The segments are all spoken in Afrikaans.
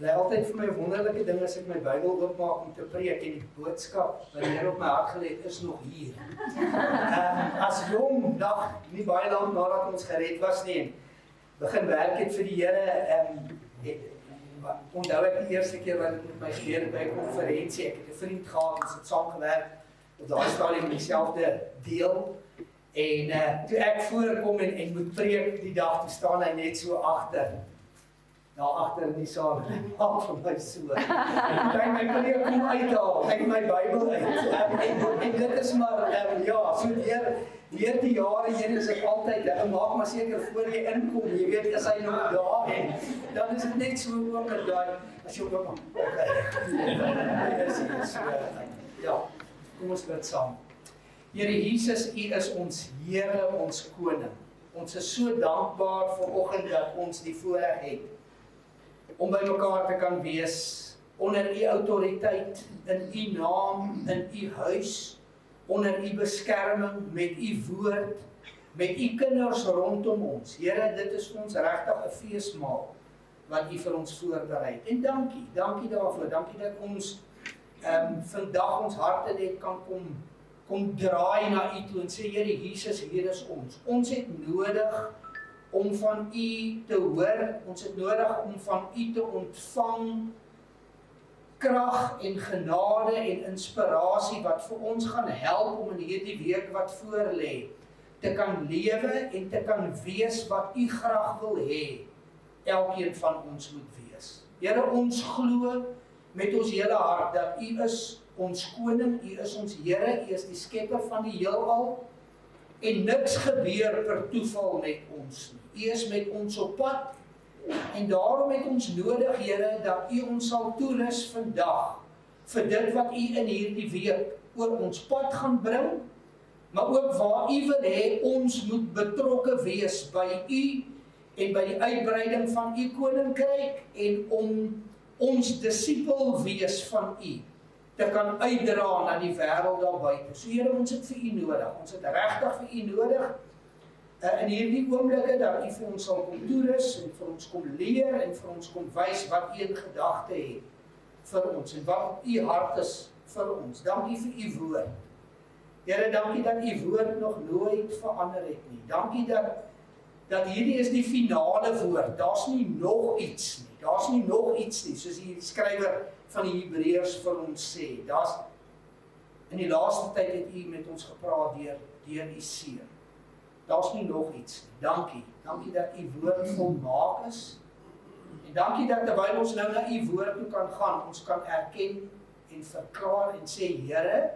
Bly altyd vir my 'n wonderlike ding as ek my Bybel oopmaak om te preek en die boodskap wat die Here op my hart gelê het, is nog hier. As jong dag, nie baie lank nadat ons gered was nie, begin werk het vir die Here, onthou ek die eerste keer wat ek met my gebeur by 'n konferensie, ek het 'n vriend gehad, ons het saam gewerk, op daai stadium dieselfde deel, en toe ek voorkom en moet preek die dag, toe staan hy net so agter in die saal, maak van my so. En my preek kom uithaal, uit my Bybel uit. En dit is maar, ja, so deur die jare heen is ek altyd, maak maar seker voor jy inkom, jy weet, is hy nog daar, en dan is dit net so oop en daai, as jy oop, ja, kom ons bid saam. Here Jesus, U is ons Here, ons Koning. Ons is so dankbaar vanoggend dat ons die voorreg het om by mekaar te kan wees, onder U autoriteit, in U naam, in U huis, onder U beskerming, met U woord, met U kinders rondom ons. Here, dit is vir ons regtig 'n feesmaal, wat U vir ons voorberei. En dankie daarvoor, dankie dat ons vandag ons harte net kan kom draai na U toe en sê, Here Jesus, hier is ons. Ons het nodig om van U te hoor, ons het nodig om van U te ontvang krag en genade en inspirasie wat vir ons gaan help om in hierdie week wat voor lê te kan lewe en te kan wees wat U graag wil hê elkeen van ons moet wees. Here, ons glo met ons hele hart dat U is ons koning, U is ons Here, U is die skepper van die heelal en niks gebeur per toeval met ons nie. U is met ons op pad en daarom het ons nodig, Here, dat U ons sal toerus vandag vir dit wat U in hierdie week oor ons pad gaan bring, maar ook waar U wil hê ons moet betrokke wees by U en by die uitbreiding van U koninkryk en om ons disipel wees van U te kan uitdra na die wêreld daar buite. So Here, ons het vir U nodig. Ons het regtig vir U nodig in hierdie oomblikke dat U vir ons sal kom toerus en vir ons kom leer en vir ons kom wys wat U in gedagte het vir ons en wat op U hart is vir ons. Dankie vir U woord. Here, dankie dat U woord nog nooit verander het nie. Dankie dat hierdie is die finale woord. Daar's nie nog iets nie. Daar's nie nog iets nie, soos die skrywer van die Hebreërs vir ons sê. In die laaste tyd het U met ons gepraat deur U Seun. Daar's nie nog iets nie. Dankie dat U woord volmaak is. En dankie dat terwyl ons nou na U woord toe kan gaan, ons kan erken en verklaar en sê, Here,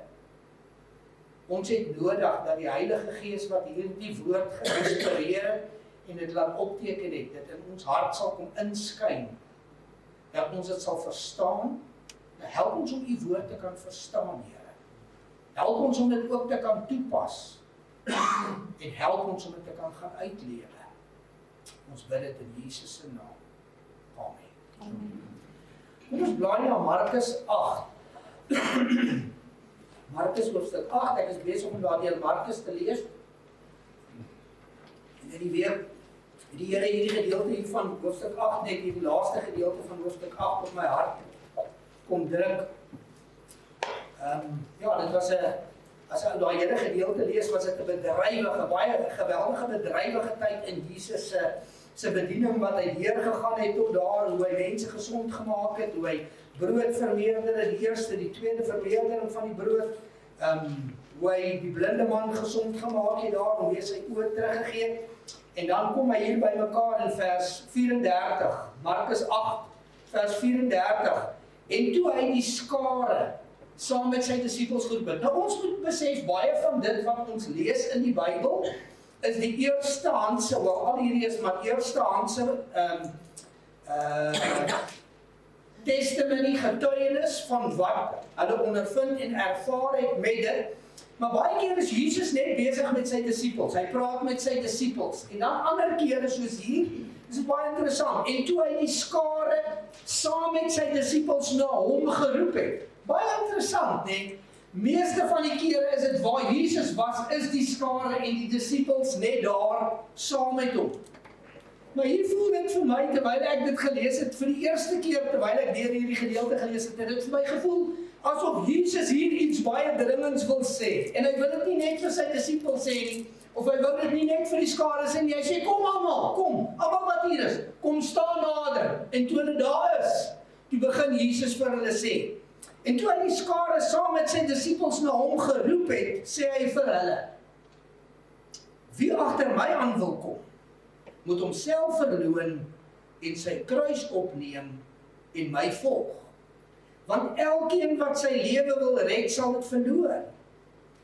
ons het nodig dat die Heilige Gees wat hierdie woord geïnspireer het en dit laat opteken het, dit in ons hart sal kom inskyn, dat ons dit sal verstaan. Help ons om U woord te kan verstaan, Here. Help ons om dit ook te kan toepas en help ons om dit te kan gaan uitlewe. Ons bid dit in Jesus se naam. Amen. Kom ons blaai na Markus 8. Markus hoofstuk 8, ek is besig om daardeur Markus te lees. En in die week, die Here hierdie gedeelte hier van hoofstuk 8, net die laaste gedeelte van hoofstuk 8 op my hart kom druk. Ja, dit was as ek daai hele gedeelte lees, was dit 'n bedrywige, baie geweldige bedrywige tyd in Jesus se bediening wat hy deurgegaan het tot daar, hoe hy mense gesond gemaak het, hoe hy brood vermeerder, die eerste, die tweede vermeerdering van die brood, hoe hy die blinde man gesond gemaak het daar, hoe hy sy oë teruggegee het. En dan kom hy hier by mekaar in vers 34, Markus 8, vers 34, en toe hy die skare saam met sy disippels groet. Nou ons moet besef, baie van dit wat ons lees in die Bybel, is die eerstehandse, al hierdie is maar eerstehandse testimony, getuienis van wat hulle ondervind en ervaar het met dit. Maar baie keer is Jesus net besig met sy disippels. Hy praat met sy disippels. En dan ander kere soos hier, is dit baie interessant. En toe hy die skare saam met sy disippels na hom geroep het. Baie interessant, nee. Meeste van die kere is dit waar Jesus was, is die skare en die disippels net daar saam met hom. Maar hier voel dit vir my, terwyl ek dit gelees het, vir die eerste keer, terwyl ek deur hierdie gedeelte gelees het dit vir my gevoel, asof Jesus hier iets baie dringends wil sê. En hy wil dit nie net vir sy disippels sê nie, of hy wil dit nie net vir die skare sê nie. Hy sê, kom almal, kom, almal wat hier is, kom staan nader. En toe hulle daar is, toe begin Jesus vir hulle sê. En toe hy die skare saam met sy disippels na hom geroep het, sê hy vir hulle, wie agter my aan wil kom, moet homself verloon en sy kruis opneem en my volg. Want elkeen wat sy lewe wil red, sal dit verloor.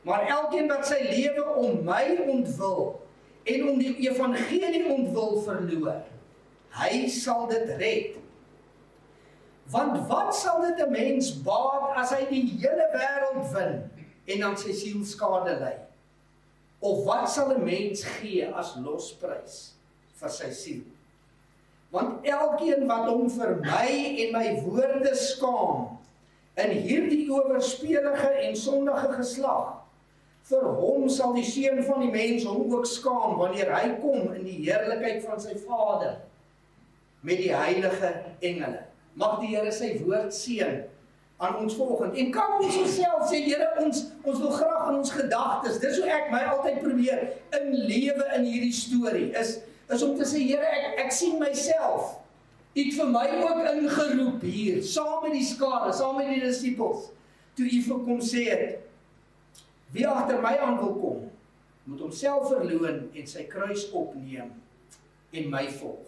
Maar elkeen wat sy lewe om my ontwil en om die evangelie ontwil verloor, hy sal dit red. Want wat sal dit 'n mens baat as hy die hele wêreld win en aan sy siel skade ly? Of wat sal 'n mens gee as losprys vir sy siel? Want elkeen wat hom vir my en my woorde skaam in hierdie owerspelige en sondige geslag, vir hom sal die Seun van die mens hom ook skaam wanneer hy kom in die heerlikheid van sy Vader met die heilige engele. Mag die Here sy woord seën aan ons volgend. En kan ons onsself sê, Here, ons wil graag in ons gedagtes, dis hoe ek my altyd probeer inlewe in hierdie storie, is om te sê, Here, ek sien myself. U het vir my ook ingeroep hier, saam met die skare, saam met die disippels, toe u vir kom sê het, wie agter my aan wil kom, moet homself verloon en sy kruis opneem en my volg.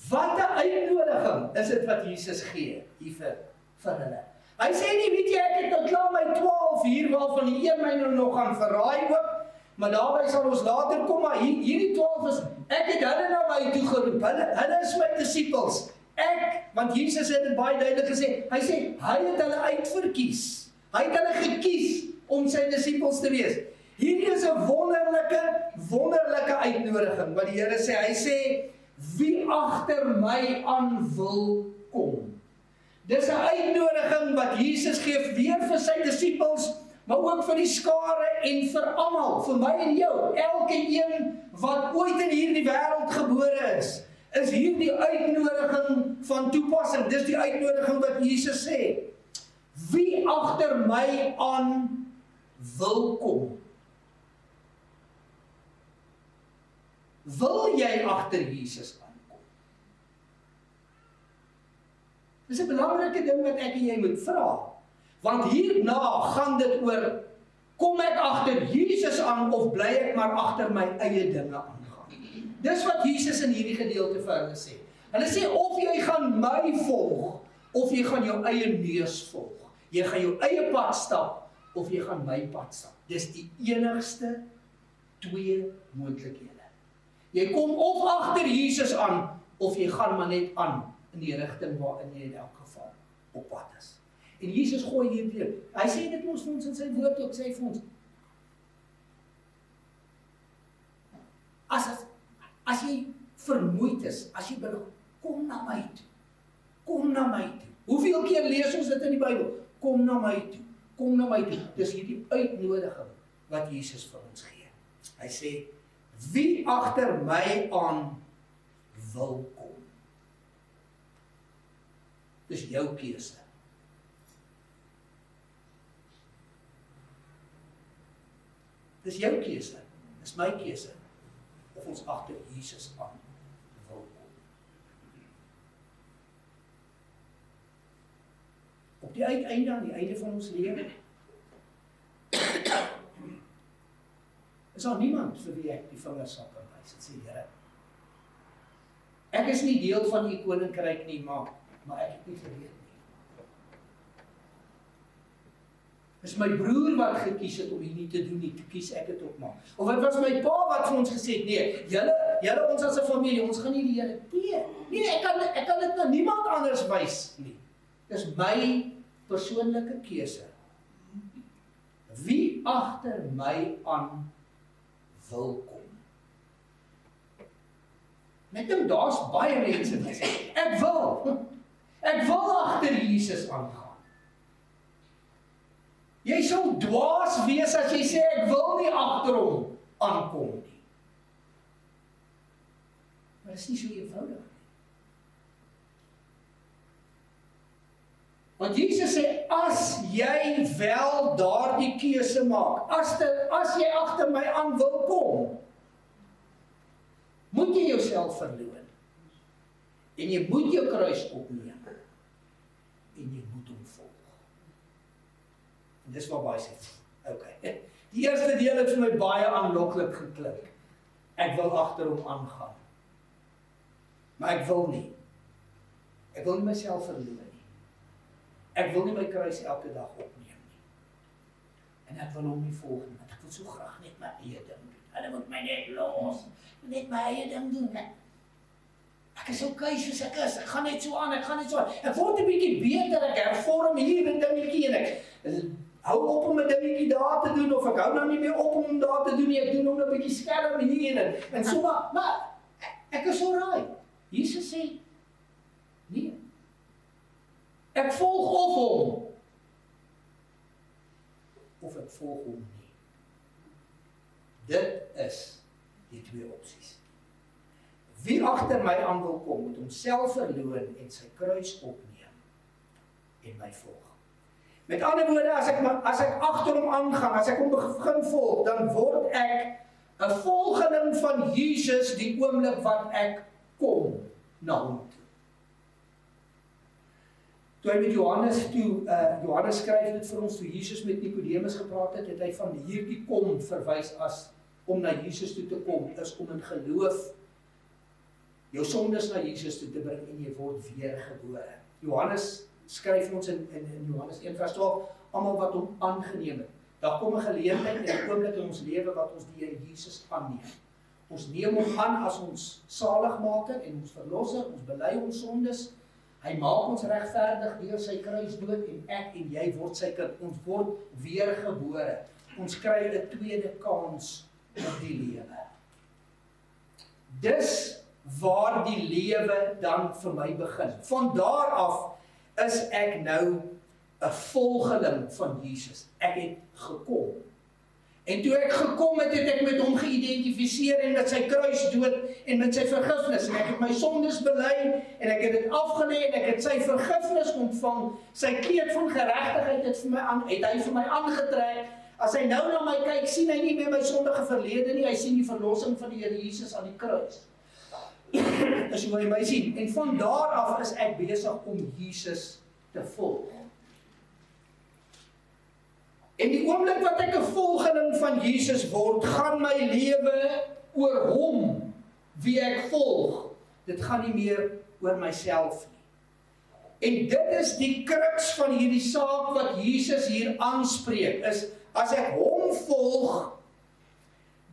Wat 'n uitnodiging is dit wat Jesus gee hier vir hulle. Hy sê nie, weet jy, ek het nou klaar my 12 hier, waarvan die een my nou nog gaan verraai ook, maar daarby sal ons later kom, maar hierdie 12 is, ek het hulle na my toe geroep, hulle is my disippels, want Jesus het dit baie duidelik gesê, hy sê, hy het hulle uitverkies, hy het hulle gekies om sy disippels te wees. Hierdie is 'n wonderlike uitnodiging, wat die Here sê, hy sê, wie agter my aan wil kom. Dis 'n uitnodiging wat Jesus gee weer vir sy disippels, maar ook vir die skare en vir almal, vir my en jou, elke een wat ooit in hierdie wêreld gebore is hierdie uitnodiging van toepassing. Dis die uitnodiging wat Jesus sê. Wie agter my aan wil kom? Wil jy agter Jesus aankom? Dis 'n belangrike ding wat ek en jy moet vra. Want hierna gaan dit oor, kom ek agter Jesus aan of bly ek maar agter my eie dinge aangaan? Dis wat Jesus in hierdie gedeelte vir hulle sê. Hulle sê of jy gaan my volg of jy gaan jou eie neus volg. Jy gaan jou eie pad stap of jy gaan my pad stap. Dis die enigste twee moontlikhede. Jy kom of agter Jesus aan, of jy gaan maar net aan in die rigting waarin jy in elk geval op pad is. En Jesus gooi hierdie, hy sê dit ons vir ons in sy woord ook, sê vir ons, as jy vermoeid is, as jy berig, kom na my toe, kom na my toe. Hoeveel keer lees ons dit in die Bybel? Kom na my toe, kom na my toe. Dis hierdie uitnodiging wat Jesus vir ons gee. Hy sê, wie agter my aan wil kom? Dis jou keuse. Dis jou keuse. Dis my keuse. Of ons agter Jesus aan wil kom. Op die uiteinde, aan die einde van ons lewe, is daar niemand vir wie ek die vingers sal kan wys en sê, Here, ek is nie deel van die koninkryk nie, maar ek het nie geweet nie. Is my broer wat gekies het om hier nie te doen nie, toe kies ek het ook maar. Of het was my pa wat vir ons gesê het, nee, julle ons as 'n familie, ons gaan nie die Here, nee, ek kan dit na niemand anders wys nie. Dis my persoonlike keuse. Wie agter my aan wil kom? Ek dink daar's baie mense wat sê, ek wil agter Jesus aangaan. Jy sal dwaas wees as jy sê, ek wil nie agter hom aankom nie. Maar dit is nie so eenvoudig. Want Jesus sê, as jy wel daardie keuse maak, as jy agter my aan wil kom, moet jy jouself verloon. En jy moet jou kruis opneem. En jy moet hom volg. En dis waar baie sê, okay. Die eerste deel het vir my baie aanloklik geklink. Ek wil agter hom aangaan. Maar ek wil nie. Ek wil nie myself verloon nie. Ek wil nie my kruis elke dag opneem nie. En ek wil hom nie volg nie, want ek wil so graag net my eie ding doen. Hulle moet my net los. Net my eie ding doen. Ek is okay soos ek is. Ek gaan net so aan, ek word 'n bietjie beter, ek hervorm hier 'n dingetjie en ek hou op om 'n dingetjie daar te doen, of ek hou nou nie meer op om daar te doen nie, ek doen hom 'n bietjie skerp hier en so maar ek is alright. Jesus sê, nee. Ek volg of hom, of ek volg hom nie. Dit is die twee opsies. Wie agter my aan wil kom, moet homself verloon en sy kruis opneem en my volg. Met ander woorde, as ek agter hom aangaan, as ek hom begin volg, dan word ek 'n volgeling van Jesus die oomblik wat ek kom na hom toe. Toe hy met Johannes skryf dit vir ons, toe Jesus met Nicodemus gepraat het, het hy van hierdie kom verwys as om na Jesus toe te kom, is om in geloof jou sondes na Jesus toe te bring en jy word weergebore. Johannes skryf ons in Johannes 1:12, almal wat hom aangeneem het. Daar kom 'n geleentheid en 'n oomblik in ons lewe wat ons die Here Jesus aanneem. Ons neem hom aan as ons saligmaker en ons verlosser, ons bely ons sondes. Hy maak ons regverdig deur sy kruisdood en ek en jy word sy kind. Ons word weergebore. Ons kry 'n tweede kans op die lewe. Dis waar die lewe dan vir my begin. Van daar af is ek nou 'n volgeling van Jesus. Ek het gekom. En toe ek gekom het, het ek met hom geïdentifiseer en met sy kruisdood en met sy vergifnis. En ek het my sondes bely en ek het dit afgelê en ek het sy vergifnis ontvang. Sy kleed van geregtigheid het hy vir my aangetrek. As hy nou na my kyk, sien hy nie meer my sondige verlede nie, hy sien die verlossing van die Here Jesus aan die kruis. As jy my sien. En van daar af is ek besig om Jesus te volg. En die oomblik wat ek 'n volgeling van Jesus word, gaan my lewe oor hom, wie ek volg. Dit gaan nie meer oor myself nie. En dit is die kruks van hierdie saak wat Jesus hier aanspreek, is as ek hom volg,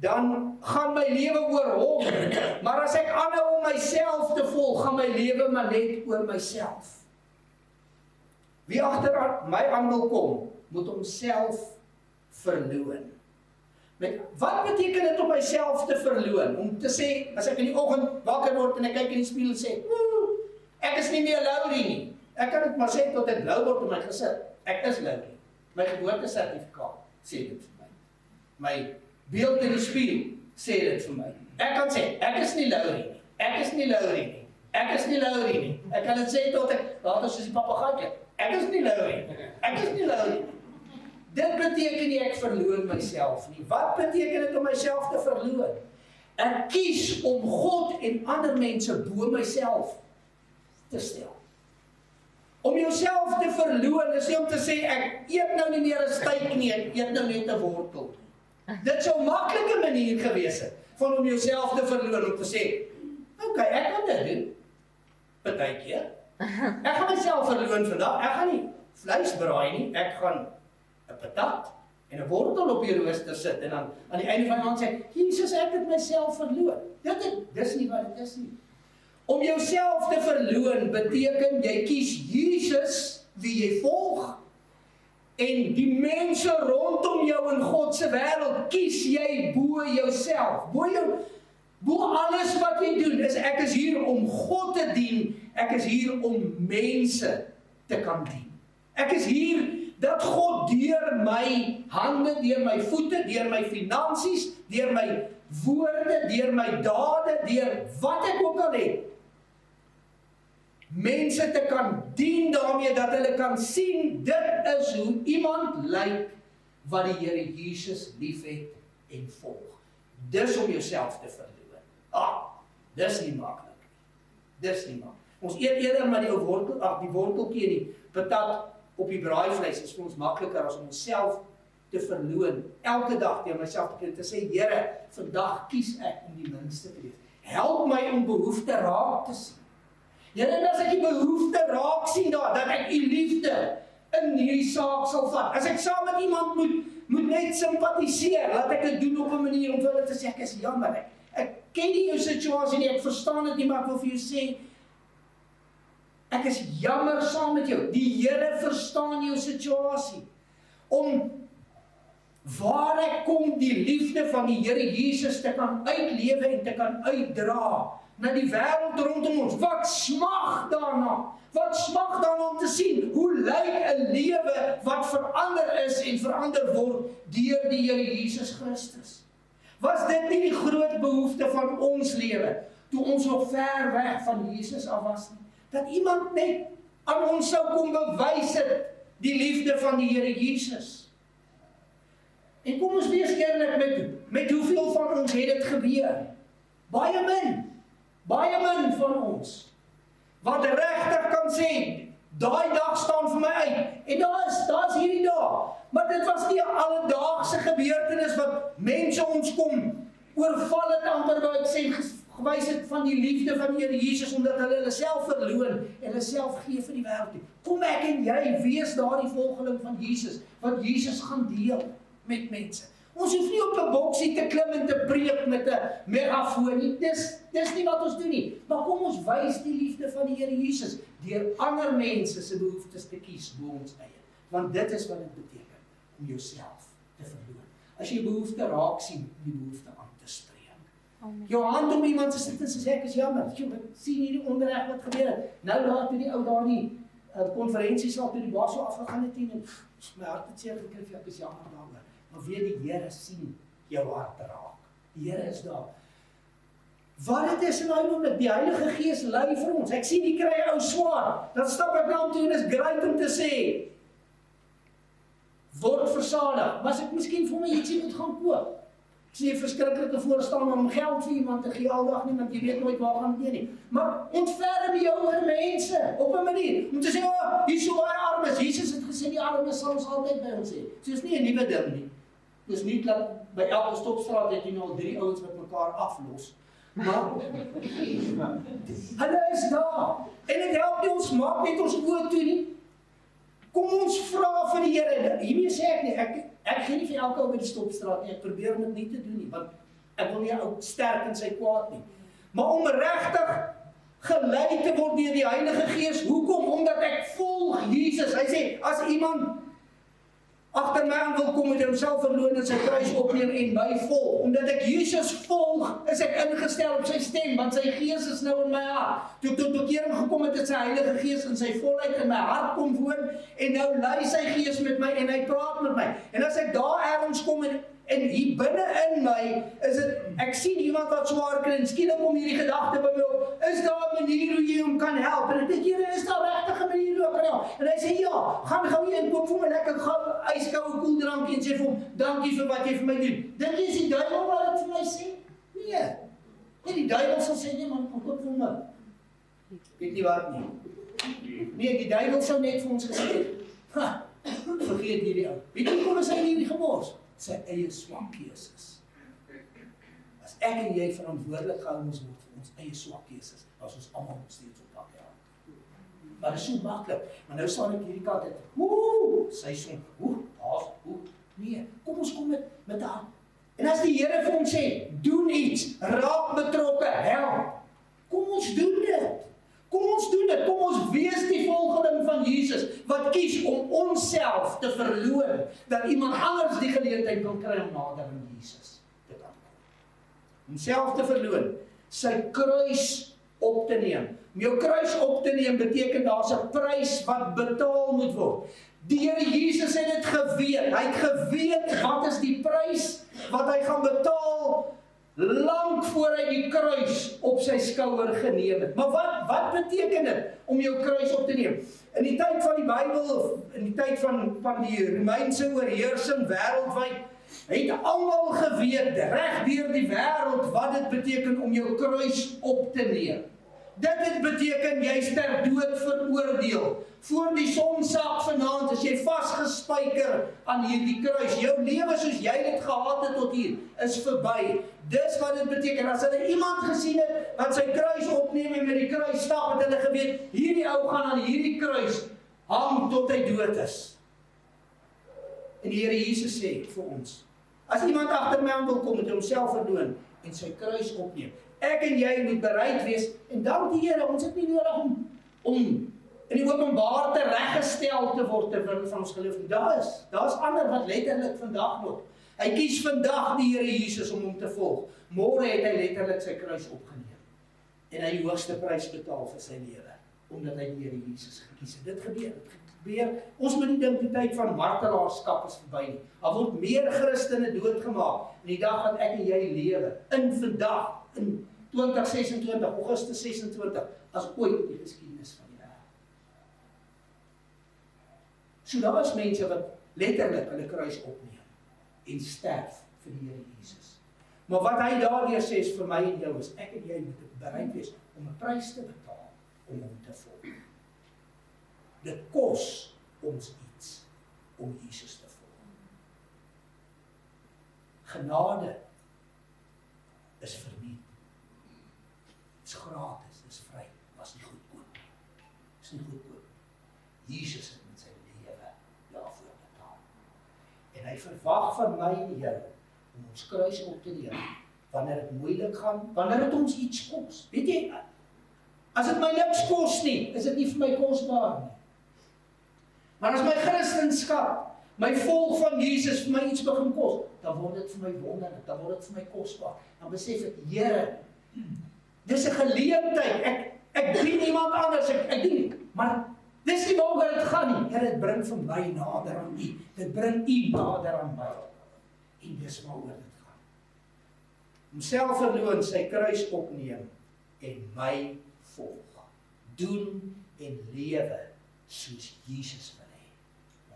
dan gaan my lewe oor hom. Maar as ek aanhou om myself te volg, gaan my lewe maar net oor myself. Wie agter my aan wil kom, moet homself verloon. Wat beteken dit om myself te verloon? Om te sê, as ek in die oggend wakker word en ek kyk in die spieël en sê, ek is nie meer Laurie nie. Ek kan dit maar sê tot ek blou word in my gesit. Ek is Laurie. My geboortesertifikaat sê dit vir my. My beeld in die spieël sê dit vir my. Ek kan sê, ek is nie Laurie nie. Ek is nie Laurie nie. Ek is nie Laurie nie. Ek kan dit sê tot ek, later soos die papegaaitjie. Ek is nie Laurie nie. Ek is nie Laurie nie. Dit beteken nie ek verloon myself nie. Wat beteken dit om myself te verloon? Ek kies om God en ander mense bo myself te stel. Om jouself te verloon is nie om te sê ek eet nou nie meer 'n steak nie, ek eet nou net 'n wortel. Dit sou 'n maklike manier gewees het van om jouself te verloon om te sê, okay, ek kan dit doen. Partykeer. Ek gaan myself verloon vandag. Ek gaan nie vleis braai nie. Ek gaan 'n patat en 'n wortel op die rooster sit en dan aan die einde van die aand sê, Jesus, ek het myself verloon. Dis nie wat dit is nie. Om jouself te verloon beteken jy kies Jesus wie jy volg en die mense rondom jou in God se wêreld kies jy bo jouself. Bo alles wat jy doen is ek is hier om God te dien. Ek is hier om mense te kan dien. Ek is hier dat God deur my hande, deur my voete, deur my finansies, deur my woorde, deur my dade, deur wat ek ook al het, mense te kan dien daarmee, dat hulle kan sien, dit is hoe iemand lyk wat die Here Jesus liefhet en volg. Dis om jouself te verloor. Dis nie maklik nie. Dis nie maklik. Ons eet eerder maar die worteltjie en die patat op die braaivleis, is vir ons makliker as om onsself te verloon, elke dag teen myself te sê, Here, vandag kies ek om die minste te wees. Help my om behoefte raak te sien. Here, en as ek die behoefte raak sien daar, dat ek die liefde in hierdie saak sal vat. As ek saam met iemand moet net sympathiseer, laat ek dit doen op 'n manier om vir hulle te sê, ek is jammer, ek ken nie jou situasie nie, ek verstaan dit nie, maar ek wil vir jou sê, ek is jammer saam met jou. Die Here verstaan jou situasie. Om waar ek kom die liefde van die Here Jesus te kan uitlewe en te kan uitdra na die wêreld rondom ons. Wat smag daarna? Wat smag daarna om te sien hoe lyk 'n lewe wat verander is en verander word deur die Here Jesus Christus? Was dit nie die groot behoefte van ons lewe toe ons nog ver weg van Jesus af was nie? Dat iemand net aan ons sou kom bewys het die liefde van die Here Jesus. En kom ons wees eerlik met hoeveel van ons het dit gebeur? Baie min van ons. Wat regtig kan sê, daai dag staan vir my uit. En daar's hierdie dag. Maar dit was nie 'n alledaagse gebeurtenis wat mense ons kom oorval het amper wat ek sê, gewys het van die liefde van die Here Jesus, omdat hulle self verloon en hulle self gee vir die wêreld. Kom ek en jy wees daardie volgeling van Jesus, wat Jesus gaan deel met mense. Ons hoef nie op 'n boksie te klim en te preek met 'n megafoon nie. Dis nie wat ons doen nie. Maar kom ons wys die liefde van die Here Jesus deur ander mense se behoeftes te kies bo ons eie. Want dit is wat dit beteken om jouself te verloon. As jy behoefte raak sien, die behoefte aan te spreek. Jou hand om iemand te sit en sê ek is jammer. Ek sien hierdie onreg wat gebeur het. Nou daar toe die ou daar die konferensies al toe die baas so afgegaan het en my hart het seer gekry, ek is jammer daaroor. Maar weet die Here sien jou hart raak. Die Here is daar. Wat dit is in daai oomblik, die Heilige Gees lei vir ons. Ek sien die kry 'n ou swaar. Dan stap ek na hom toe en is great om te sê, word versadig. Maar as ek miskien vir my ietsie moet gaan koop. Ek sien 'n verskriklike voorstaan om geld vir iemand te gee aldag nie, want jy weet nooit waar gaan dit nie. Maar ontferm jou oor mense op 'n manier om te sê, hier is so baie armes. Jesus het gesê die armes sal ons altyd by ons hê. So is nie 'n nuwe ding nie. Dis nie dat by elke stopstraat het jy nou 3 ouens wat mekaar aflos. Maar hulle is daar. En dit help nie ons maak net ons oë toe nie. Kom ons vra vir die Here. Hiermee sê ek nie, ek gee nie vir elke ou by die stopstraat nie. Ek probeer om dit nie te doen nie, want ek wil nie 'n ou sterk in sy kwaad nie. Maar om regtig gelei te word deur die Heilige Gees. Hoekom? Omdat ek volg Jesus. Hy sê, as iemand agter my aan wil kom, met homself verloon en sy kruis opneem en my volg. Omdat ek Jesus volg, is ek ingestel op sy stem, want sy Gees is nou in my hart. Toe ek tot bekering gekom het sy Heilige Gees in sy volheid in my hart kom woon, en nou lei sy Gees met my en hy praat met my. En as ek daar ergens kom en hier binne in my, is dit, ek sien iemand wat swaar kry, en skielik kom hierdie gedagte by my op, is daar 'n manier hoe jy hom kan help? En ek dink, Here, is daar regtig 'n manier hoe ek kan help? En hy sê, ja, gaan gou hier en koop vir my lekker yskoue koeldrankie en sê vir hom, dankie vir wat jy vir my doen. Dink jy is die duiwel wat dit vir my sê? Nee. Nee, die duiwel sal sê, nee man, koop vir my. Weet nie wat nie. Nee, die duiwel sou net vir ons gesê, vergeet hierdie ou. Weet jy kom ons hy hierdie gemors? Sy eie swak keuses. As ek en jy verantwoordelik gehou ons word vir ons eie swak keuses, as ons almal nog steeds op daardie hand. Maar dit is so maklik. Maar nou staan ek hierdie kant uit. Sy sê, nee, kom ons kom met haar. En as die Here vir ons sê, doen iets, raak betrokke, help. Kom ons doen dit. Kom ons wees die volgeling van Jesus, wat kies om onsself te verloon, dat iemand anders die geleentheid kan kry om nader aan Jesus te kan kom. Om self te verloon, sy kruis op te neem. Om jou kruis op te neem beteken daar's 'n prys wat betaal moet word. Die Here Jesus het dit geweet. Hy het geweet wat is die prys wat hy gaan betaal lank voor hy die kruis op sy skouer geneem het. Maar wat beteken dit om jou kruis op te neem? In die tyd van die Bybel, in die tyd van die Romeinse oorheersing wêreldwyd, het almal geweet reg deur die wêreld wat dit beteken om jou kruis op te neem. Dit beteken jy's ter dood veroordeel. Voor die son sak vanaand is jy vasgespijker aan hierdie kruis. Jou lewe soos jy dit gehad het tot hier is verby. Dis wat dit beteken. As hulle iemand gesien het wat sy kruis opneem en met die kruis stap, het hulle geweet, hierdie ou gaan aan hierdie kruis hang tot hy dood is. En die Here Jesus sê vir ons, as iemand agter my aan wil kom, moet hy homself verdoen en sy kruis opneem. Ek en jy moet bereid wees, en dank die Here, ons het nie nodig om in die openbaar te reggestel te word terwyl van ons geloof nie. Daar's ander wat letterlik vandag nog. Hy kies vandag die Here Jesus om hom te volg. Môre het hy letterlik sy kruis opgeneem. En hy die hoogste prys betaal vir sy lewe, omdat hy die Here Jesus gekies het. Dit gebeur. Ons moet nie dink die tyd van martelaarskap is verby nie. Daar word meer Christene doodgemaak in die dag wat ek en jy lewe, in vandag, in 2026, Augustus 26, as ooit in die geskiedenis van die wêreld. So daar is mense wat letterlik hulle kruis opneem en sterf vir die Here Jesus. Maar wat hy daardeur sê is vir my en jou is, ek en jy moet bereid wees om 'n prys te betaal om hom te volg. Dit kos ons iets om Jesus te volg. Genade is verniet. Dit is gratis, dit is vry, was nie goedkoop. Dit is nie goedkoop. Jesus het met sy lewe daarvoor betaal. En hy verwag van my en jou om ons kruis op te neem, wanneer dit moeilik gaan, wanneer dit ons iets kos. Weet jy, as dit my niks kos nie, is dit nie vir my kosbaar nie. Maar as my Christenskap, my volg van Jesus vir my iets begin kos, dan word dit vir my wonderlik, dan word dit vir my kosbaar. Dan besef ek, Here, dis 'n geleentheid, ek dien iemand anders, ek dien, maar dis nie waaroor dit gaan nie. Here, dit bring vir my nader aan U, dit bring U nader aan my. En dis waaroor dit gaan. Homself verloon, sy kruis opneem en my volg. Doen en lewe soos Jesus wil hê.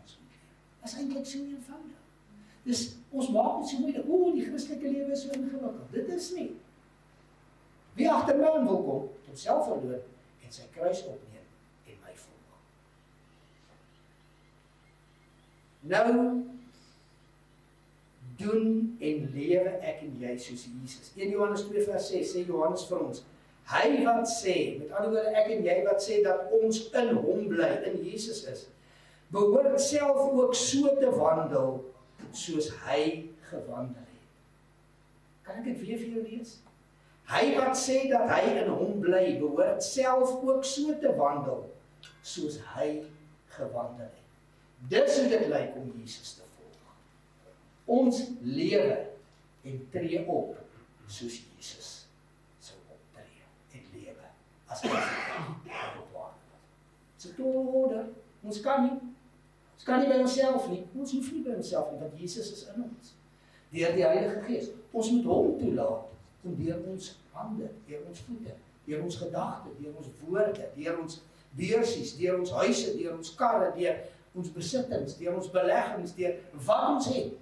Ons moet lewe. Dit is eintlik so eenvoudig. Dus ons maak dit so moeilik. Die Christelike lewe is so ingewikkeld. Dit is nie. Wie agter my aan wil kom, homself verloon en sy kruis opneem en my volg. Nou doen en lewe ek en jy soos Jesus. 1 Johannes 2 vers 6 sê Johannes vir ons, hy wat sê, met ander woorde ek en jy wat sê dat ons in hom bly, in Jesus is, behoort self ook so te wandel soos hy gewandel het. Kan ek dit weer vir jou lees? Hy wat sê dat hy in hom bly, behoort self ook so te wandel soos hy gewandel het. Dis hoe dit lyk om Jesus te volg. Ons lewe en tree op soos Jesus sou optree en lewe as hy op. Dit is order. Ons kan nie by onsself nie. Ons hoef nie by onsself nie, want Jesus is in ons. Deur die Heilige Gees. Ons moet hom toelaat om deur ons hande, deur ons voete, deur ons gedagte, deur ons woorde, deur ons beursies, deur ons huise, deur ons karre, deur ons besittings, deur ons beleggings, deur wat ons het.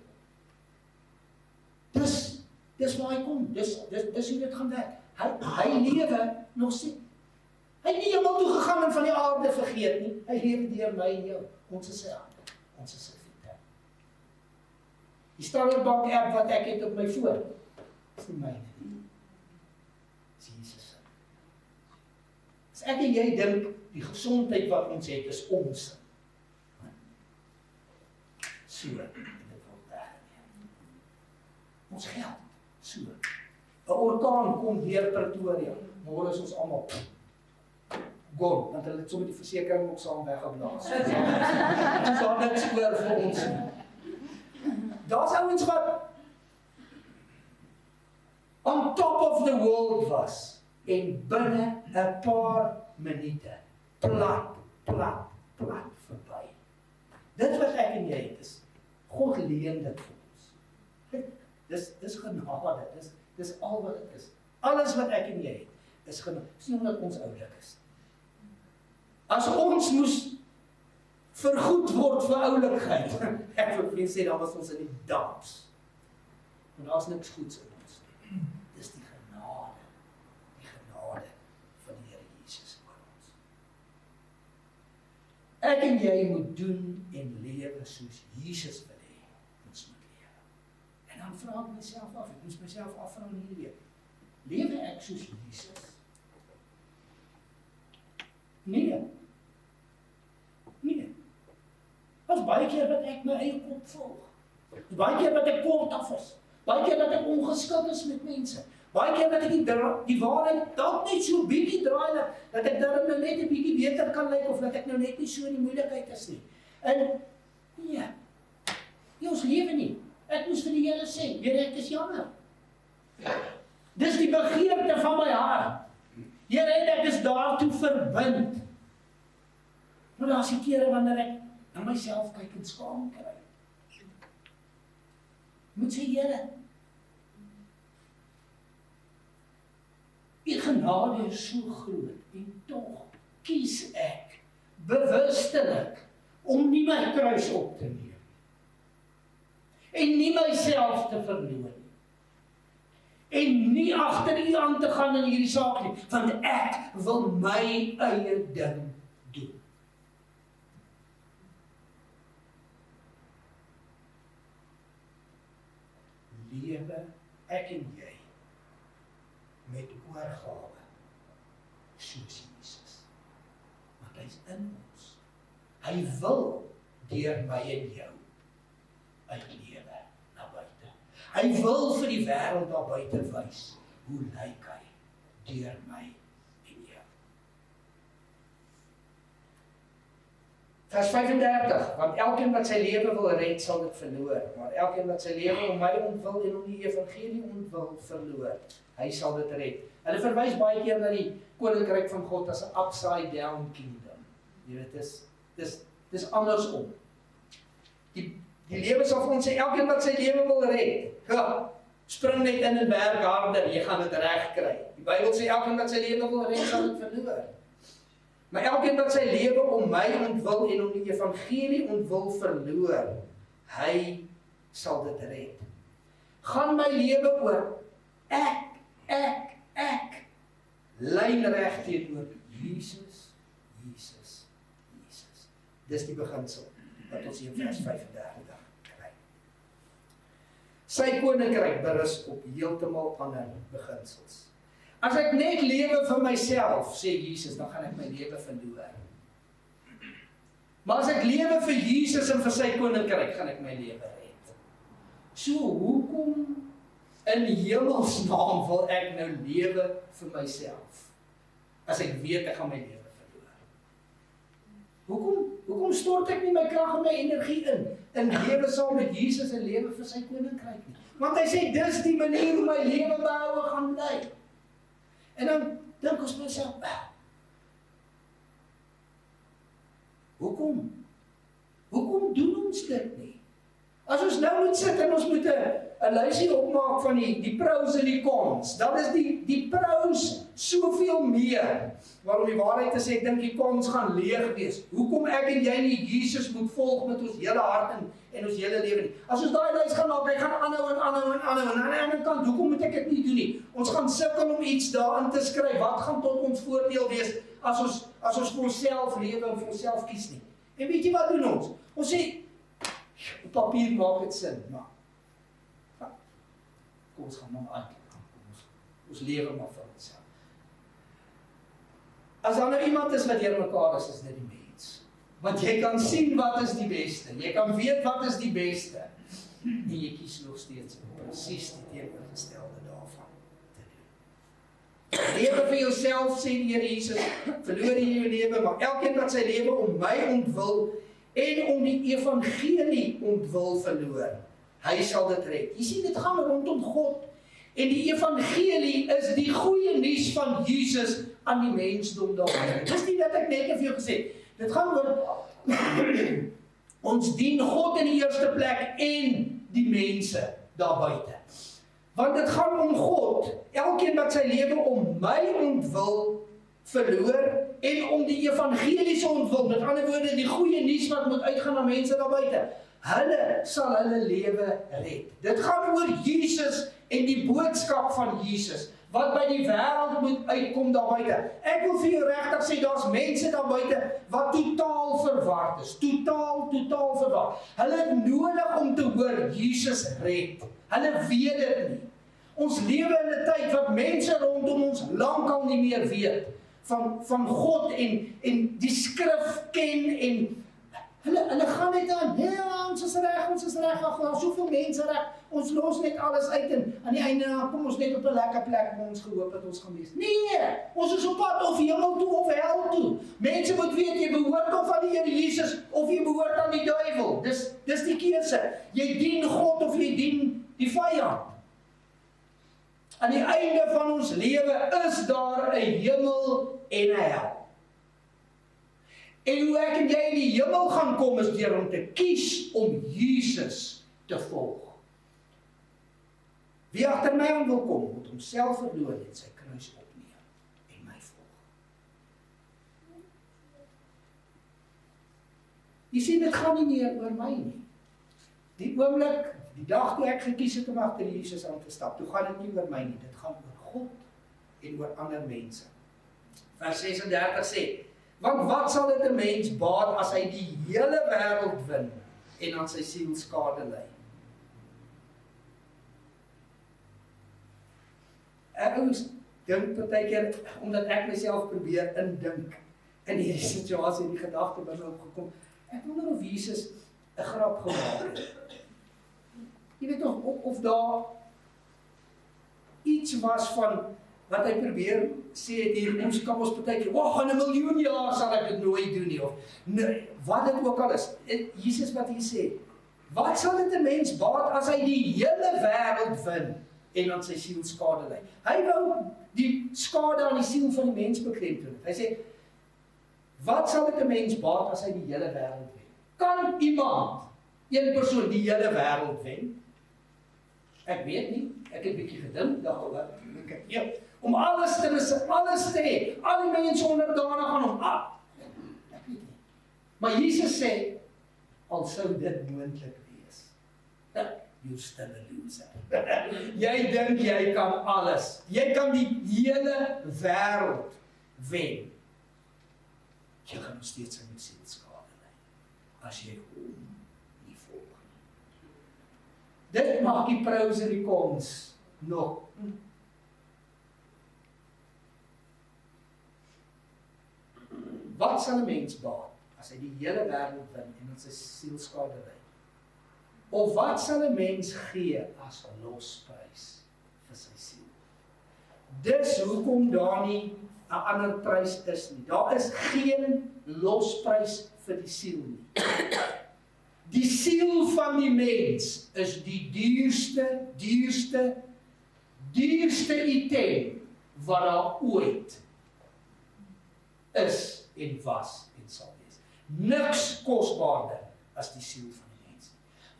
Dis waar hy kom. Dis hoe dit gaan werk. Hy lewe nog steeds. Hy het nie hemel toe gegaan en van die aarde vergeet nie. Hy lewe deur my en jou. Ons is sy hande. Ons is sy voete. Die Standard Bank app wat ek het op my foon, is nie myne nie. Dis Jesus. As ek en jy dink, die gesondheid wat ons het, is ons. So, en dit word weggeneem. Ons geld, so. 'n Orkaan kom deur Pretoria, môre is ons almal gone, want hulle het sommer die versekering ook saam weggeblaas. Ons daar niks oor vir ons nie. Daar's ouens wat on top of the world was, en binne 'n paar minute, plat verby. Dit wat ek en jy het is, God leen dit vir ons. Dis genade, dis al wat dit is. Alles wat ek en jy het, is genade. Dis nie omdat ons oulik is. As ons moes vergoed word vir oulikheid, ek wil vir sê, dan was ons in die damps. Want daar is niks goeds in ons. Dis die genade van die Here Jesus oor ons. Ek en jy moet doen en lewe soos Jesus wil hê, ons moet lewe. En dan vra ek myself af, ek moes myself afvra in hierdie week, lewe ek soos Jesus? Nee. As baie keer wat ek my eie kop volg. Baie keer wat ek kortaf is. Baie keer dat ek ongeskild is met mense. Baie keer dat ek die waarheid dalk net so bietjie draai, dat ek daarom nou net 'n bietjie beter kan lyk, of dat ek nou net nie so in die moeilikheid is nie. En, nee, ons lewe nie. Ek moes vir die Here sê, Here, ek is jammer. Dis die begeerte van my hart. Here, ek is daartoe verbind. Maar daar is die kere wanneer ek na myself kyk en skaam kry. Moet sê, Here, die genade is so groot, en tog kies ek bewustelik om nie my kruis op te neem en nie myself te verloor nie en nie agter U aan te gaan in hierdie saak nie, want ek wil my eie ding doen. Lewe ek en jy met oorgawe soos Jesus. Want hy is in ons. Hy wil deur my en jou uitlewe na buite. Hy wil vir die wêreld daar buite wys hoe lyk hy deur my en jou. Vers 35, want elkeen wat sy lewe wil red, sal dit verloor. Maar elkeen wat sy lewe om my ontwil en om die evangelie ontwil verloor, hy sal dit red. Hulle verwys baie keer na die koninkryk van God as 'n upside down kingdom. Jy weet, dis andersom. Die lewe sal vir ons sê, elkeen wat sy lewe wil red, spring net in en werk harder, jy gaan dit reg kry. Die Bybel sê, elkeen wat sy lewe wil red, sal dit verloor. Maar elkeen wat sy lewe om my ontwil en om die evangelie ontwil verloor, hy sal dit red. Gaan my lewe oor ek lynreg teenoor Jesus. Dis die beginsel wat ons hier in vers 35 kry. Sy koninkryk berus op heeltemal ander beginsels. As ek net lewe vir myself, sê Jesus, dan gaan ek my lewe verloor. Maar as ek lewe vir Jesus en vir sy koninkryk, gaan ek my lewe red. So, hoekom in hemelsnaam wil ek nou lewe vir myself, as ek weet ek gaan my lewe verloor? Hoekom stort ek nie my krag en my energie in lewe saam met Jesus en lewe vir sy koninkryk nie? Want hy sê, dis die manier hoe my lewe behoue gaan bly. En dan dink ons myself, hoekom doen ons dit nie? As ons nou moet sit en ons moet 'n lysie opmaak van die pros en die cons, dan is die pros soveel meer. Waarom die waarheid te sê, ek dink die cons gaan leeg wees. Hoekom ek en jy nie Jesus moet volg met ons hele hart en ons hele lewe nie. As ons daai lys gaan maak, hy gaan aanhou en aan die ander kant, hoekom moet ek dit nie doen nie? Ons gaan sukkel om iets daarin te skryf. Wat gaan tot ons voordeel wees as ons vir onsself lewe en vir onsself kies nie? En weet jy wat doen ons? Ons sê, op papier maak het sin, maar kom ons gaan maar aan, ons lewe maar vir onsself. As daar nou iemand is wat deur mekaar is dit die mens. Want jy kan sien wat is die beste, jy kan weet wat is die beste, en jy kies nog steeds presies die teenoorgestelde daarvan te doen. Lewe vir jouself, sê die Here Jesus, verloor jy jou lewe, maar elkeen wat sy lewe om my ontwil en om die evangelie ontwil verloor, hy sal dit red. Jy sien, dit gaan rondom God. En die evangelie is die goeie nuus van Jesus aan die mensdom daar. Dis nie dat ek net vir jou gesê, dit gaan oor Ons dien God in die eerste plek en die mense daar buite. Want dit gaan om God. Elkeen wat sy lewe om my ontwil verloor en om die evangeliese ontwil, met ander woorde die goeie nuus wat moet uitgaan na mense daar buite. Hulle sal hulle lewe red. Dit gaan oor Jesus en die boodskap van Jesus wat by die wêreld moet uitkom daar buite. Ek wil vir jou regtig sê, daar's mense daar buite wat totaal verward is. Totaal verward. Hulle het nodig om te hoor Jesus red. Hulle weet dit nie. Ons lewe in 'n tyd wat mense rondom ons lankal nie meer weet van God en die skrif ken en hulle gaan net aan, ja, ons is reg, ag, daar is soveel mense reg, ons los net alles uit en aan die einde kom ons net op 'n lekker plek waar ons gehoop het ons gaan wees. Nee, ons is op pad of hemel toe of hel toe. Mense moet weet, jy behoort of aan die Here Jesus of jy behoort aan die duiwel. Dis die keuse. Jy dien God of jy dien die vyand. Aan die einde van ons lewe is daar 'n hemel en 'n hel. En hoe ek en jy in die hemel gaan kom is deur om te kies om Jesus te volg. Wie agter my aan wil kom, moet homself verloor en sy kruis opneem en my volg. Jy sien, dit gaan nie meer oor my nie. Die oomblik, die dag toe ek gekies het om agter Jesus aan te stap, toe gaan dit nie oor my nie, dit gaan oor God en oor ander mense. Vers 36 sê, want wat sal dit 'n mens baat as hy die hele wêreld win en aan sy siel skade ly? Ek dink partykeer, omdat ek myself probeer indink in hierdie situasie, in die gedagte by my opgekom, ek wonder of Jesus 'n grap gemaak het. Jy weet of daar iets was van wat hy probeer sê het hier, ons kan ons partykeer, in 'n miljoen jaar sal ek dit nooit doen nie, of nee, wat dit ook al is. Jesus wat hier sê, wat sal dit 'n mens baat as hy die hele wêreld win en aan sy siel skade ly? Hy wou die skade aan die siel van die mens beklemtoon. Hy sê, wat sal dit 'n mens baat as hy die hele wêreld wen? Kan iemand, een persoon, die hele wêreld wen? Ek weet nie, ek het 'n bietjie gedink daaroor, om alles te hê, al die mense onderdanig aan hom, ek weet nie. Maar Jesus sê, al sou dit moontlik wees, you're still a loser. Jy dink jy kan alles, jy kan die hele wêreld wen. Jy gaan nog steeds aan jou siel skade ly, as jy hom nie volg nie. Dit maak die pros en die cons nog. Wat sal 'n mens baat as hy die hele wêreld win en aan sy siel skade ly? Of wat sal 'n mens gee as losprys vir sy siel? Dis hoekom daar nie 'n ander prys is nie. Daar is geen losprys vir die siel nie. Die siel van die mens is die duurste item wat daar ooit is en was en sal wees. Niks kosbaarder as die siel van die mens.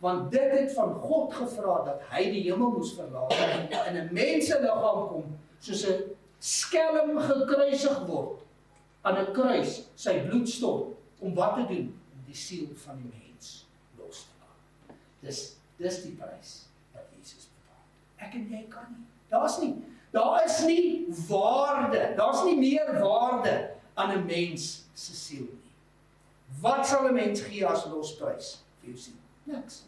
Want dit het van God gevra dat hy die hemel moes verlaat en in 'n menseliggaam kom, soos 'n skelm gekruisig word aan 'n kruis, sy bloed stort, om wat te doen? Om die siel van die mens los te maak. Dis die prys wat Jesus betaal. Ek en jy kan nie. Daar is nie waarde, daar's nie meer waarde aan 'n mens se siel nie. Wat sal 'n mens gee as losprys vir jou siel? Niks.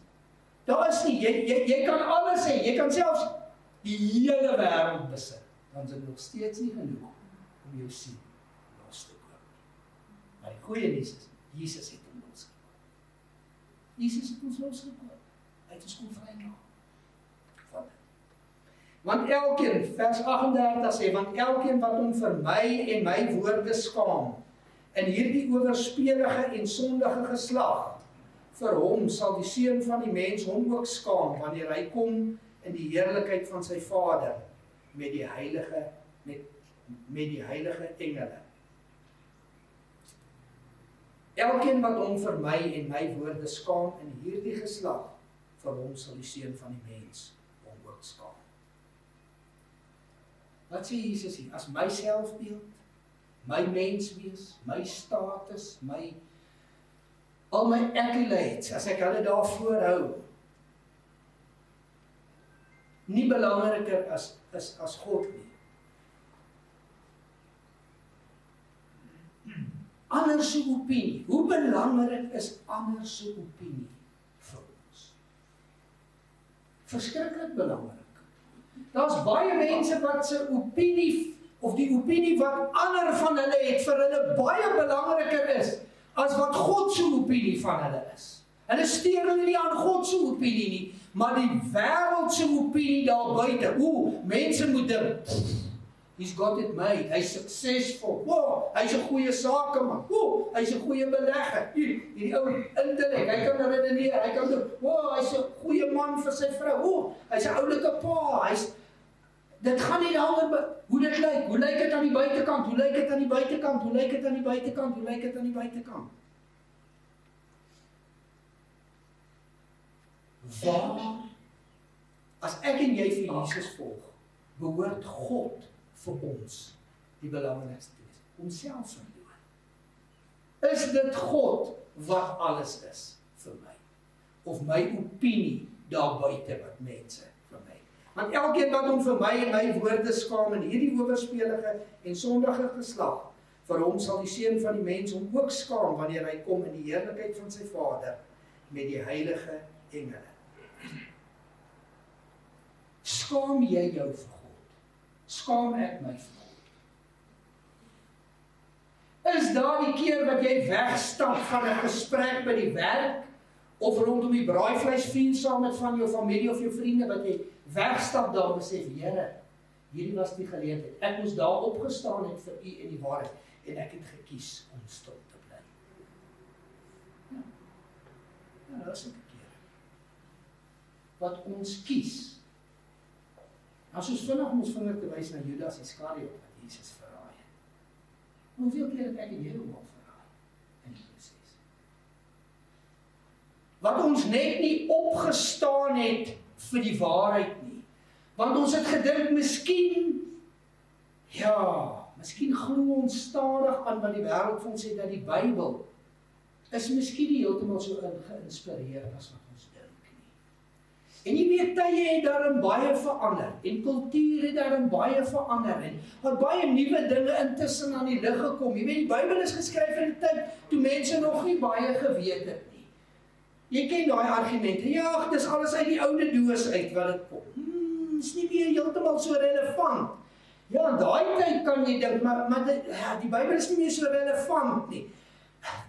Daar is nie, jy kan alles hê, jy kan selfs die hele wêreld besit, dan is dit nog steeds nie genoeg om jou siel los te koop. Maar die goeie nuus is, Jesus het hom losgekoop. Jesus het ons losgekoop. Hy het ons kom vrymaak. Want elkeen, vers 38 sê, want elkeen wat hom vir my en my woorde skaam, in hierdie owerspelige en sondige geslag, vir hom sal die Seun van die mens hom ook skaam, wanneer hy kom in die heerlikheid van sy Vader, met die heilige engele. Elkeen wat hom vir my en my woorde skaam in hierdie geslag, vir hom sal die Seun van die mens hom ook skaam. Wat sê Jesus hier? As my selfbeeld, my menswees, my status, al my accolades, as ek hulle daar voorhou, nie belangriker as God nie. Ander se opinie. Hoe belangrik is ander se opinie vir ons? Verskriklik belangrik. Daar's baie mense wat se opinie, of die opinie wat ander van hulle het, vir hulle baie belangriker is, as wat God se opinie van hulle is. Hulle steur hulle nie aan God se opinie nie, maar die wêreld se opinie daar buite. Mense moet dink, he's got it made, hy's succesvol, hy's 'n goeie sakeman, hy's 'n goeie belegger, hierdie ou intellek, hy kan redeneer, hy kan doen, hy's 'n goeie man vir sy vrou, hy's 'n oulike pa, dit gaan nie daaroor hoe dit lyk, hoe lyk dit aan die buitekant, hoe lyk dit aan die buitekant, hoe lyk dit aan die buitekant, hoe lyk dit aan die buitekant. Waar, as ek en jy vir Jesus volg, behoort God vir ons die belangrikste te wees, homself verloor. Is dit God wat alles is vir my? Of my opinie daar buite wat mense vir my? Want elkeen wat hom vir my en my woorde skaam in hierdie owerspelige en sondige geslag, vir hom sal die Seun van die mens hom ook skaam wanneer hy kom in die heerlikheid van sy Vader met die heilige engele. Skaam jy jou vir God? Skaam ek my vir God? Is daar die keer wat jy wegstap van 'n gesprek by die werk, of rondom die braaivleisvuur saam met van jou familie of jou vriende, wat jy wegstap daar en sê, Here, hierdie was die geleentheid. Ek moes daar opgestaan het vir U en die waarheid, en ek het gekies om stil te bly. Ja, dat is 'n keer. Wat ons kies. As ons vinnig ons vinger te wys na Judas Iskariot wat Jesus verraai het. Hoeveel keer het ek en jy hom al verraai in die proses? Wat ons net nie opgestaan het vir die waarheid nie. Want ons het gedink, miskien glo ons stadig aan wat die wêreld vir ons sê, dat die Bybel is miskien nie heeltemal so geïnspireerd as wat ons dink nie. En jy weet, tye het daarin baie verander, en kultuur het daarin baie verander, en wat baie nuwe dinge intussen aan die lig gekom. Jy weet, die Bybel is geskryf in 'n tyd toe mense nog nie baie geweet het nie. Jy ken daai argumente, ja, dis alles uit die oude doos uit wat dit kom. Is nie meer heeltemal so relevant. Ja, in daai tyd kan jy dink, maar die Bybel is nie meer so relevant nie.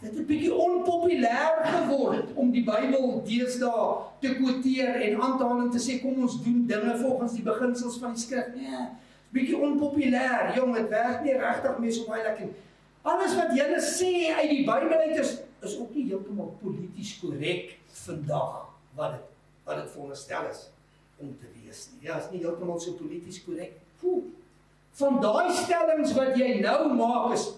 Dit het 'n bietjie onpopulêr geword om die Bybel deesdae te quoteer en aan te haal en te sê, kom ons doen dinge volgens die beginsels van die skrif. Nee, bietjie onpopulêr, jong, dit werk nie regtig meer so baie lekker. Alles wat julle sê uit die Bybel uit is ook nie heeltemal polities korrek vandag, wat dit veronderstel is om te wees nie. Ja, is nie heeltemal so polities korrek. Van daai stellings wat jy nou maak, is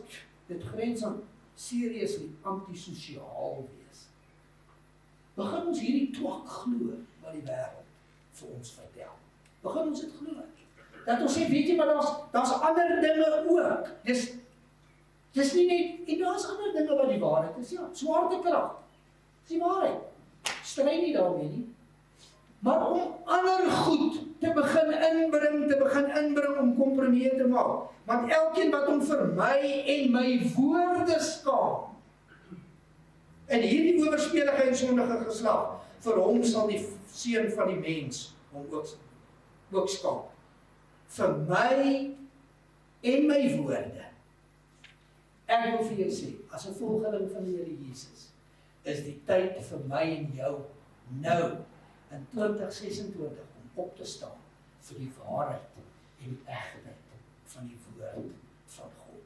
dit grens aan seriously antisosiaal wees. Begin ons hierdie twak glo wat die wêreld vir ons vertel. Begin ons dit glo. Dat ons sê, weet jy, maar daar's ander dinge ook. Dis nie net, en daar's ander dinge wat die waarheid is, ja, swaartekrag. Dis die waarheid. Stry nie daarmee nie. Maar om ander goed te begin inbring om kompromieë te maak. Want elkeen wat hom vir my en my woorde skaam, in hierdie owerspelige en sondige geslag, vir hom sal die Seun van die mens hom ook skaam. Vir my en my woorde. Ek wil vir jou sê, as 'n volgeling van die Here Jesus, is die tyd vir my en jou nou, in 2026, om op te staan vir die waarheid en die egtheid van die woord van God.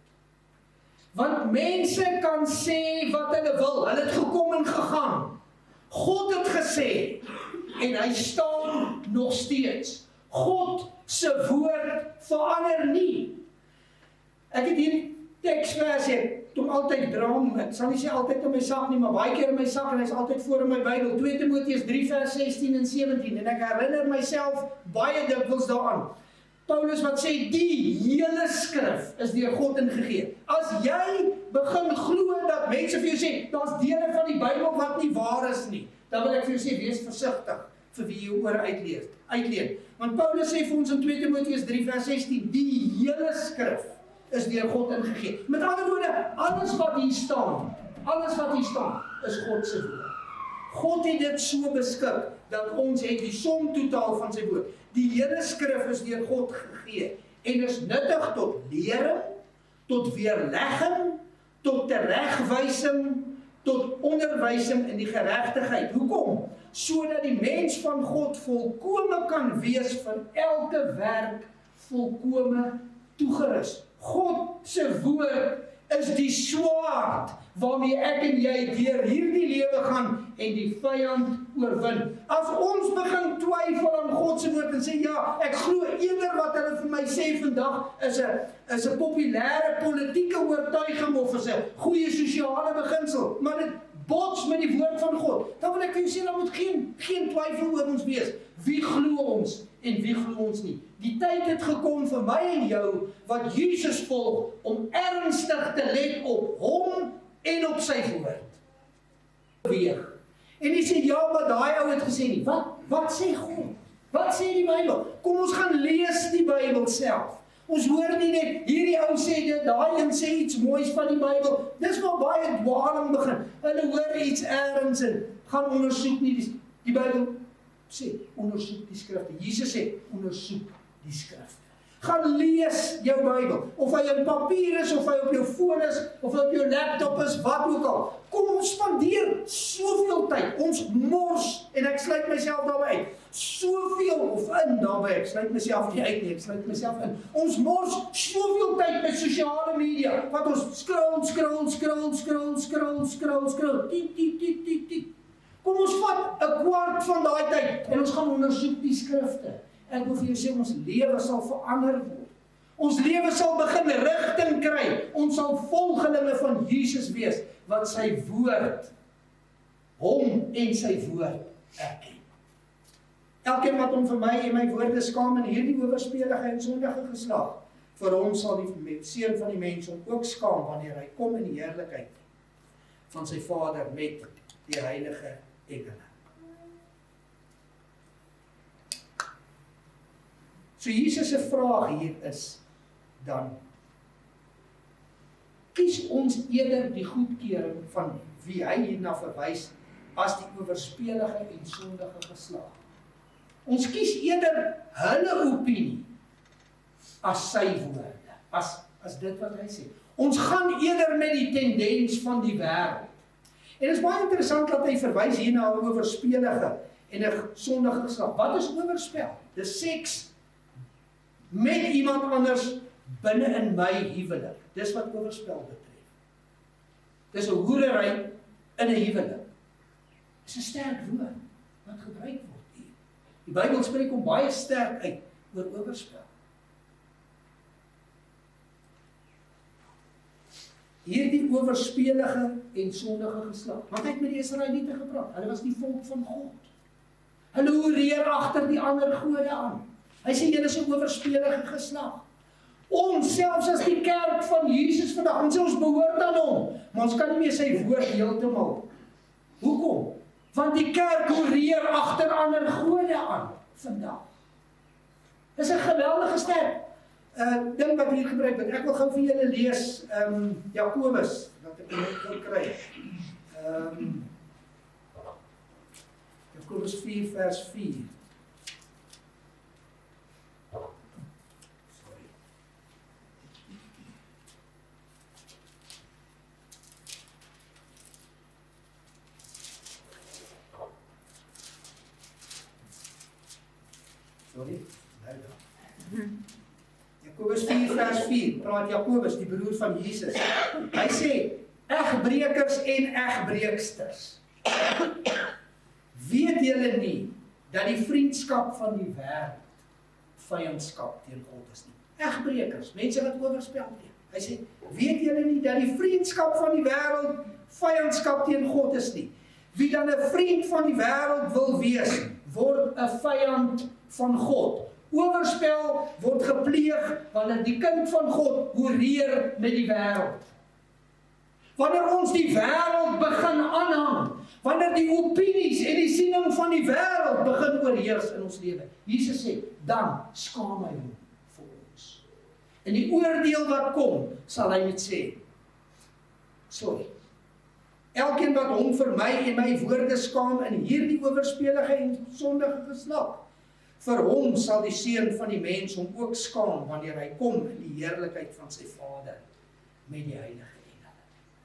Want mense kan sê wat hulle wil, hulle het gekom en gegaan. God het gesê, en hy staan nog steeds. God se woord verander nie. Ek het hierdie teksversie, ek hom altyd dram, ek sal nie sê altyd in my sak nie, maar baie keer in my sak en hy is altyd voor in my Bybel, 2 Timoteus 3 vers 16 en 17, en ek herinner myself baie dikwels daaraan. Paulus wat sê, die hele skrif is deur God ingegee. As jy begin glo dat mense vir jou sê, daar's dele van die Bybel wat nie waar is nie, dan wil ek vir jou sê, wees versigtig vir wie jy oor uitleen. Want Paulus sê vir ons in 2 Timoteus 3 vers 16, die hele skrif is deur God ingegee. Met ander woorde, alles wat hier staan, is God se woord. God het dit so beskik, dat ons het die som totaal van sy woord. Die hele skrif is deur God gegee, en is nuttig tot lering, tot weerlegging, tot teregwysing, tot onderwysing in die geregtigheid. Hoekom? Sodat die mens van God volkome kan wees vir elke werk volkome toegerus. God se woord is die swaard waarmee ek en jy deur hierdie lewe gaan en die vyand oorwin. As ons begin twyfel aan God se woord en sê ja, ek glo eerder wat hulle vir my sê vandag is 'n populêre politieke oortuiging of is 'n goeie sosiale beginsel, maar dit bots met die woord van God, dan wil ek vir jou sê, daar moet geen twyfel oor ons wees. Wie glo ons en wie glo ons nie? Die tyd het gekom vir my en jou, wat Jesus volg, om ernstig te let op hom en op sy woord. Weeg. En jy sê, ja, maar daai ou het gesê nie. Wat sê God? Wat sê die Bybel? Kom ons gaan lees die Bybel self. Ons hoor nie net, hierdie ou sê dit, daai een sê iets moois van die Bybel. Dis waar baie dwaling begin. Hulle hoor iets ergens en gaan ondersoek nie. Die Bybel sê, ondersoek die skrifte. Jesus sê, ondersoek die skrifte. Gaan lees jou Bybel. Of hy in papier is, of hy op jou foon is, of hy op jou laptop is, wat ook al. Kom ons spandeer soveel tyd. Ons mors, en ek sluit myself daarby uit. Soveel, of in daarby, ek sluit myself nie uit nie, ek sluit myself in. Ons mors soveel tyd met sosiale media, wat ons scroll, tiek. Kom ons vat 'n kwart van daai tyd, en ons gaan ondersoek die skrifte. Ek wil vir jou sê, ons lewe sal verander word. Ons lewe sal begin rigting kry. Ons sal volgelinge van Jesus wees, wat sy woord, hom en sy woord erken. Elkeen wat hom vir my en my woorde skaam in hierdie owerspelige en sondige geslag, vir hom sal die seun van die mens hom ook skaam, wanneer hy kom in die heerlikheid van sy Vader met die heilige engele. So Jesus se vraag hier is dan, kies ons eerder die goedkeuring van wie hy hierna verwys as die owerspelige en sondige geslag. Ons kies eerder hulle opinie as sy woorde, as dit wat hy sê. Ons gaan eerder met die tendens van die wêreld. En dit is baie interessant dat hy verwys hier na 'n owerspelige en 'n sondige geslag. Wat is oorspel? Dis seks met iemand anders binne in my huwelik. Dis wat oorspel betref. Dis 'n hoerery in 'n huwelik. Dis 'n sterk woord wat gebruik word hier. Die Bybel spreek hom baie sterk uit oor oorspel. Hierdie owerspelige en sondige geslag. Want hy het met die Israeliete gepraat. Hulle was die volk van God. Hulle hoereer agter die ander gode aan. Hy sê, julle is 'n owerspelige geslag. Ons, selfs as die kerk van Jesus vandag, ons sê ons behoort aan hom, maar ons kan nie meer sy woord heeltemal. Hoekom? Want die kerk hoereer agter ander gode aan vandag. Dis 'n geweldige sterk ding wat hier gebruik word. Ek wil gou vir julle lees Jakobus, dat ek dit kan kry. Jakobus 4 vers 4. Sorry, Jakobus 4 vers 4, praat Jakobus, die broer van Jesus. Hy sê, egbrekers en egbreeksters, weet julle nie, dat die vriendskap van die wêreld vyandskap teen God is nie. Egbrekers, mense wat oorspel pleeg. Hy sê, weet julle nie dat die vriendskap van die wêreld vyandskap teen God is nie? Wie dan 'n vriend van die wêreld wil wees, word 'n vyand van God. Oorspel word gepleeg wanneer die kind van God hoereer met die wêreld. Wanneer ons die wêreld begin aanhang, wanneer die opinies en die siening van die wêreld begin oorheers in ons lewe. Jesus sê, dan skaam hy hom vir ons. En die oordeel wat kom, sal hy net sê, sorry. Elkeen wat hom vir my en my woorde skaam in hierdie owerspelige en sondige geslag, vir hom sal die Seun van die mens hom ook skaam wanneer hy kom in die heerlikheid van sy Vader met die heilige engele.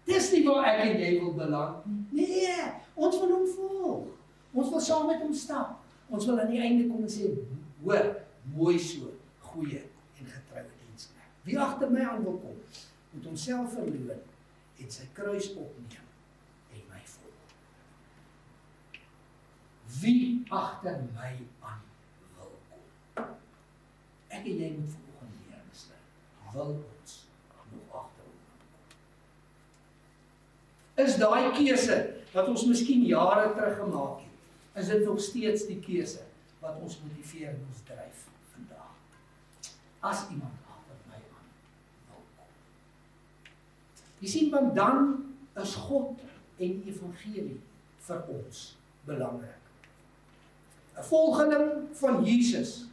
Dis nie waar ek en jy wil beland nie. Nee, ons wil hom volg. Ons wil saam met hom stap. Ons wil aan die einde kom en sê, hoor, mooi so, goeie en getroue diensknegt. Wie agter my aan wil kom, moet homself verloon en sy kruis opneem en my volg. Wie agter my aan wil kom? Ek en jy moet vanoggend weer besluit. Wil ons nog agter hom kom? Is daai keuse wat ons miskien jare terug gemaak het, is dit nog steeds die keuse wat ons motiveer en ons dryf vandag? As iemand agter my aan wil kom. Jy sien, want dan is God en die evangelie vir ons belangrik. 'n Volgeling van Jesus,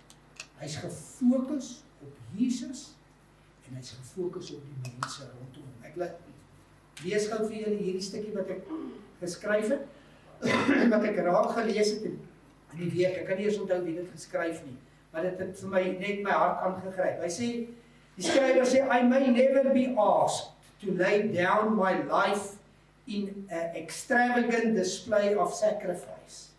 hy's gefokus op Jesus en hy's gefokus op die mense rondom hom. Ek lees gou vir julle hierdie stukkie wat ek geskryf het, wat ek raak gelees het in die week. Ek kan nie eens onthou wie dit geskryf nie, maar dit het vir my net my hart aangegryp. Hy sê, die skrywer sê, I may never be asked to lay down my life in an extravagant display of sacrifice.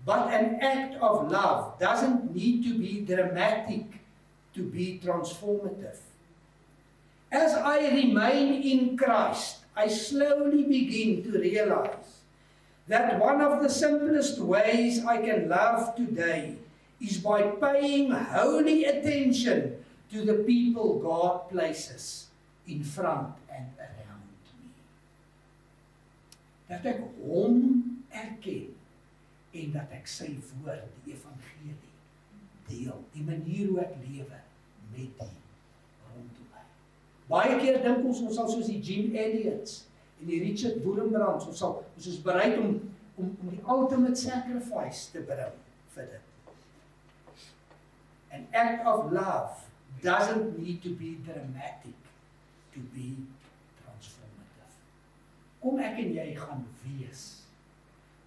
But an act of love doesn't need to be dramatic to be transformative. As I remain in Christ, I slowly begin to realize that one of the simplest ways I can love today is by paying holy attention to the people God places in front and around me. Dat ek hom erken en dat ek sy woord, die evangelie, deel, die manier hoe ek lewe met die rondom my. Baie keer dink ons sal soos die Jim Elliots en die Richard Wurmbrands, ons is bereid om die ultimate sacrifice te bring vir dit. An act of love doesn't need to be dramatic to be transformative. Kom ek en jy gaan wees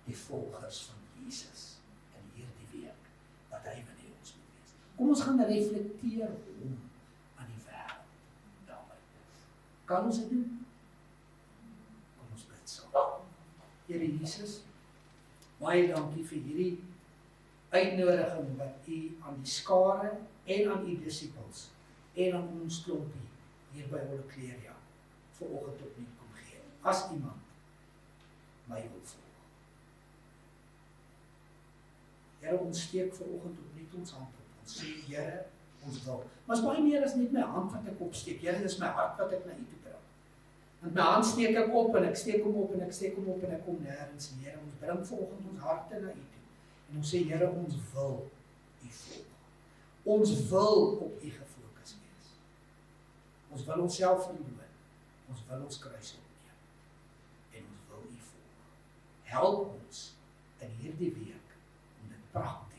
die volgers van Jesus in hierdie week, wat hy wil hê ons moet wees. Kom ons gaan reflekteer hom aan die wêreld daarby. Kan ons dit doen? Kom ons bid saam. Here Jesus, baie dankie vir hierdie uitnodiging wat u aan die skare en aan u disippels en aan ons klompie hier by Olikleria vanoggend opnuut kom gee. As iemand my wil volg. Here, ons steek vanoggend opnuut ons hand op. Ons sê, Here, ons wil. Maar is baie meer as net my hand wat ek opsteek. Here, dis my hart wat ek na u toe bring. Want my hand steek ek op en ek steek hom op en ek steek hom op en ek kom nêrens nie. Here, ons bring vanoggend ons harte na u toe. En ons sê, Here, ons wil u volg. Ons wil op u gefokus wees. Ons wil onsself verloon. Ons wil ons kruis opneem. En ons wil u volg. Help ons in hierdie week om dit pragtig